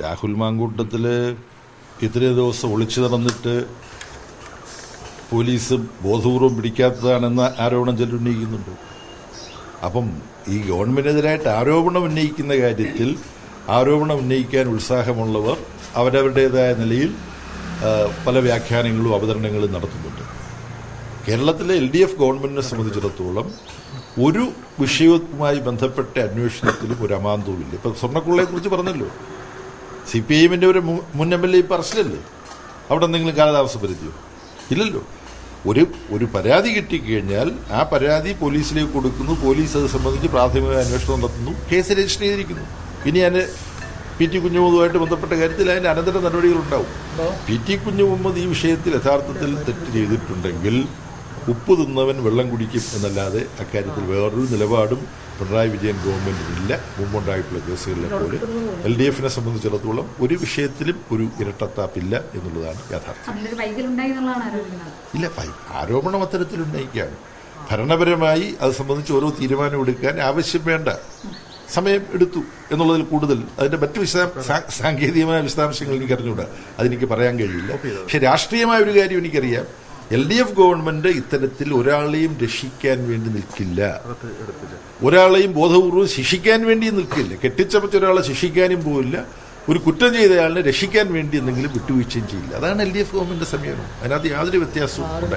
രാഹുൽ മാങ്കൂട്ടത്തിൽ ഇത്രയും ദിവസം ഒളിച്ചു നടന്നിട്ട് പോലീസ് ബോധപൂർവം പിടിക്കാത്തതാണെന്ന ആരോപണം ചിലർ ഉന്നയിക്കുന്നുണ്ട്. അപ്പം ഈ ഗവൺമെന്റിനെതിരായിട്ട് ആരോപണം ഉന്നയിക്കുന്ന കാര്യത്തിൽ ആരോപണം ഉന്നയിക്കാൻ ഉത്സാഹമുള്ളവർ അവരവരുടേതായ നിലയിൽ പല വ്യാഖ്യാനങ്ങളും അവതരണങ്ങളും നടത്തുന്നുണ്ട്. കേരളത്തിലെ LDF ഗവൺമെന്റിനെ സംബന്ധിച്ചിടത്തോളം ഒരു വിഷയവുമായി ബന്ധപ്പെട്ട അന്വേഷണത്തിലും ഒരു അമാന്തവുമില്ല. ഇപ്പം സ്വർണ്ണക്കുള്ളയെക്കുറിച്ച് പറഞ്ഞല്ലോ, CPIM-ന്റെ ഒരു മുൻ MLA ഇപ്പം അറസ്റ്റിലല്ലേ? അവിടെ എന്തെങ്കിലും കാലതാമസം വരുത്തിയോ? ഇല്ലല്ലോ. ഒരു പരാതി കിട്ടിക്കഴിഞ്ഞാൽ ആ പരാതി പോലീസിലേക്ക് കൊടുക്കുന്നു, പോലീസ് അത് സംബന്ധിച്ച് പ്രാഥമിക അന്വേഷണം നടത്തുന്നു, കേസ് രജിസ്റ്റർ ചെയ്തിരിക്കുന്നു. ഇനി അതിന് PT കുഞ്ഞുമുഹമ്മദുമായിട്ട് ബന്ധപ്പെട്ട കാര്യത്തിൽ അതിന്റെ അനന്തര നടപടികളുണ്ടാവും. PT കുഞ്ഞുമുഹമ്മദ് ഈ വിഷയത്തിൽ യഥാർത്ഥത്തിൽ തെറ്റ് ചെയ്തിട്ടുണ്ടെങ്കിൽ ഉപ്പ് തിന്നവൻ വെള്ളം കുടിക്കും എന്നല്ലാതെ അക്കാര്യത്തിൽ വേറൊരു നിലപാടും പിണറായി വിജയൻ ഗവൺമെന്റിനില്ല. മുമ്പുണ്ടായിട്ടുള്ള കേസുകളിലെ പോലെ LDF-നെ സംബന്ധിച്ചിടത്തോളം ഒരു വിഷയത്തിലും ഒരു ഇരട്ടത്താപ്പില്ല എന്നുള്ളതാണ് യാഥാർത്ഥ്യം. ഇല്ല, ആരോപണം അത്തരത്തിൽ ഉന്നയിക്കുകയാണ്. ഭരണപരമായി അത് സംബന്ധിച്ച് ഓരോ തീരുമാനമെടുക്കാൻ ആവശ്യം വേണ്ട സമയം എടുത്തു എന്നുള്ളതിൽ കൂടുതൽ അതിന്റെ മറ്റു സാങ്കേതികമായ വിശദാംശങ്ങൾ എനിക്ക് അറിഞ്ഞുകൂടാ, അതെനിക്ക് പറയാൻ കഴിയില്ല. പക്ഷെ രാഷ്ട്രീയമായ ഒരു കാര്യം എനിക്കറിയാം, LDF ഗവൺമെന്റ് ഇത്തരത്തിൽ ഒരാളെയും രക്ഷിക്കാൻ വേണ്ടി നിൽക്കില്ല, ഒരാളെയും ബോധപൂർവ്വം ശിക്ഷിക്കാൻ വേണ്ടി നിൽക്കില്ല. കെട്ടിച്ചമച്ച ഒരാളെ ശിക്ഷിക്കാനും പോവില്ല, ഒരു കുറ്റം ചെയ്തയാളിനെ രക്ഷിക്കാൻ വേണ്ടി എന്തെങ്കിലും വിട്ടുവീഴ്ചയും ചെയ്യില്ല. അതാണ് LDF ഗവൺമെന്റിന്റെ സമീപനം. അതിനകത്ത് യാതൊരു വ്യത്യാസവും